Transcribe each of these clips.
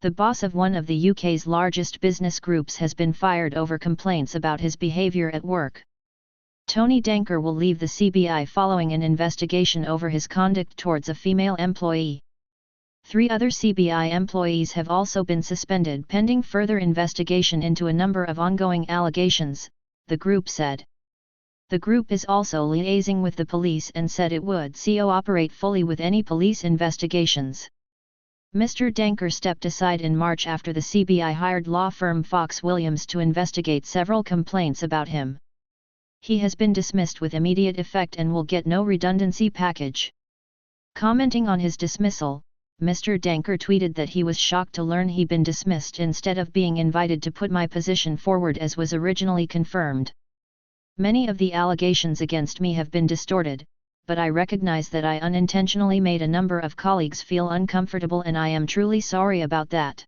The boss of one of the UK's largest business groups has been fired over complaints about his behaviour at work. Tony Danker will leave the CBI following an investigation over his conduct towards a female employee. 3 other CBI employees have also been suspended pending further investigation into a number of ongoing allegations, the group said. The group is also liaising with the police and said it would cooperate fully with any police investigations. Mr. Danker stepped aside in March after the CBI hired law firm Fox Williams to investigate several complaints about him. He has been dismissed with immediate effect and will get no redundancy package. Commenting on his dismissal, Mr. Danker tweeted that he was shocked to learn he'd been dismissed instead of being invited to put my position forward as was originally confirmed. Many of the allegations against me have been distorted, but I recognize that I unintentionally made a number of colleagues feel uncomfortable and I am truly sorry about that.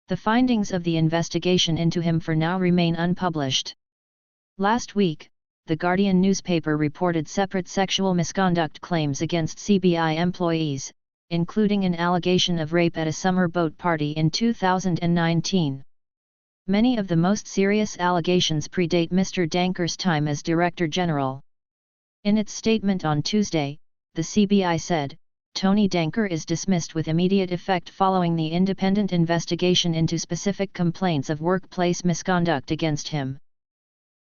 The findings of the investigation into him for now remain unpublished. Last week, The Guardian newspaper reported separate sexual misconduct claims against CBI employees, including an allegation of rape at a summer boat party in 2019. Many of the most serious allegations predate Mr. Danker's time as Director General. In its statement on Tuesday, the CBI said, Tony Danker is dismissed with immediate effect following the independent investigation into specific complaints of workplace misconduct against him.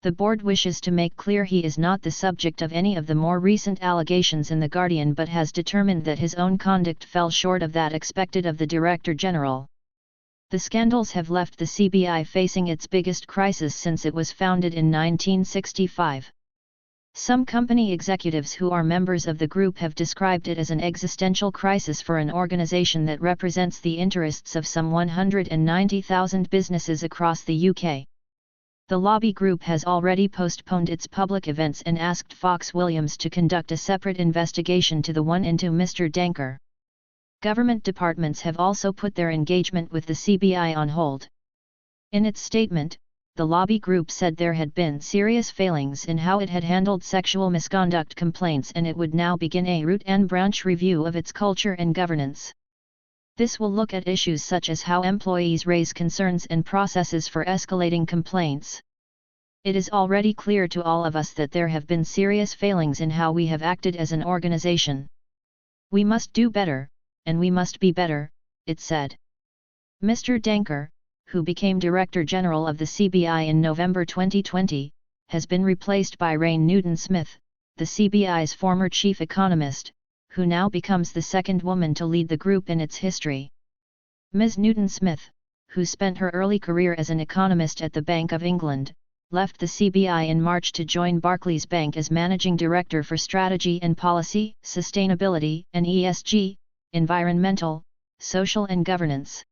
The board wishes to make clear he is not the subject of any of the more recent allegations in The Guardian but has determined that his own conduct fell short of that expected of the Director General. The scandals have left the CBI facing its biggest crisis since it was founded in 1965. Some company executives who are members of the group have described it as an existential crisis for an organization that represents the interests of some 190,000 businesses across the UK. The lobby group has already postponed its public events and asked Fox Williams to conduct a separate investigation to the one into Mr. Danker. Government departments have also put their engagement with the CBI on hold. In its statement, the lobby group said there had been serious failings in how it had handled sexual misconduct complaints and it would now begin a root and branch review of its culture and governance. This will look at issues such as how employees raise concerns and processes for escalating complaints. It is already clear to all of us that there have been serious failings in how we have acted as an organization. We must do better, and we must be better, it said. Mr. Danker, who became Director General of the CBI in November 2020, has been replaced by Rain Newton-Smith, the CBI's former chief economist, who now becomes the second woman to lead the group in its history. Ms. Newton-Smith, who spent her early career as an economist at the Bank of England, left the CBI in March to join Barclays Bank as Managing Director for Strategy and Policy, Sustainability and ESG, Environmental, Social and Governance.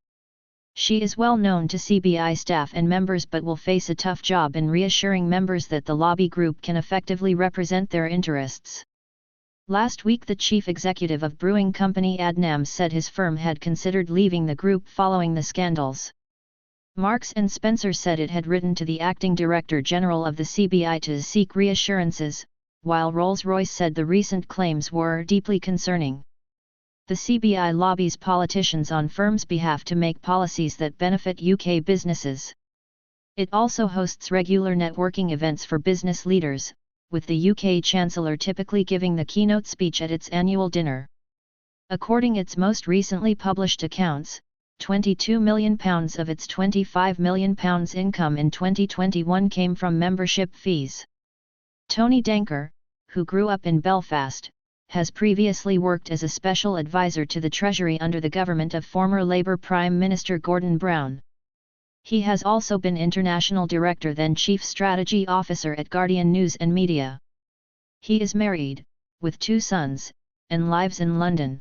She is well known to CBI staff and members but will face a tough job in reassuring members that the lobby group can effectively represent their interests. Last week the chief executive of brewing company Advertisement said his firm had considered leaving the group following the scandals. Marks & Spencer said it had written to the acting Director General of the CBI to seek reassurances, while Rolls-Royce said the recent claims were deeply concerning. The CBI lobbies politicians on firms' behalf to make policies that benefit UK businesses. It also hosts regular networking events for business leaders, with the UK Chancellor typically giving the keynote speech at its annual dinner. According to its most recently published accounts, £22 million of its £25 million income in 2021 came from membership fees. Tony Danker, who grew up in Belfast, has previously worked as a special advisor to the Treasury under the government of former Labour Prime Minister Gordon Brown. He has also been International Director then Chief Strategy Officer at Guardian News and Media. He is married, with 2 sons, and lives in London.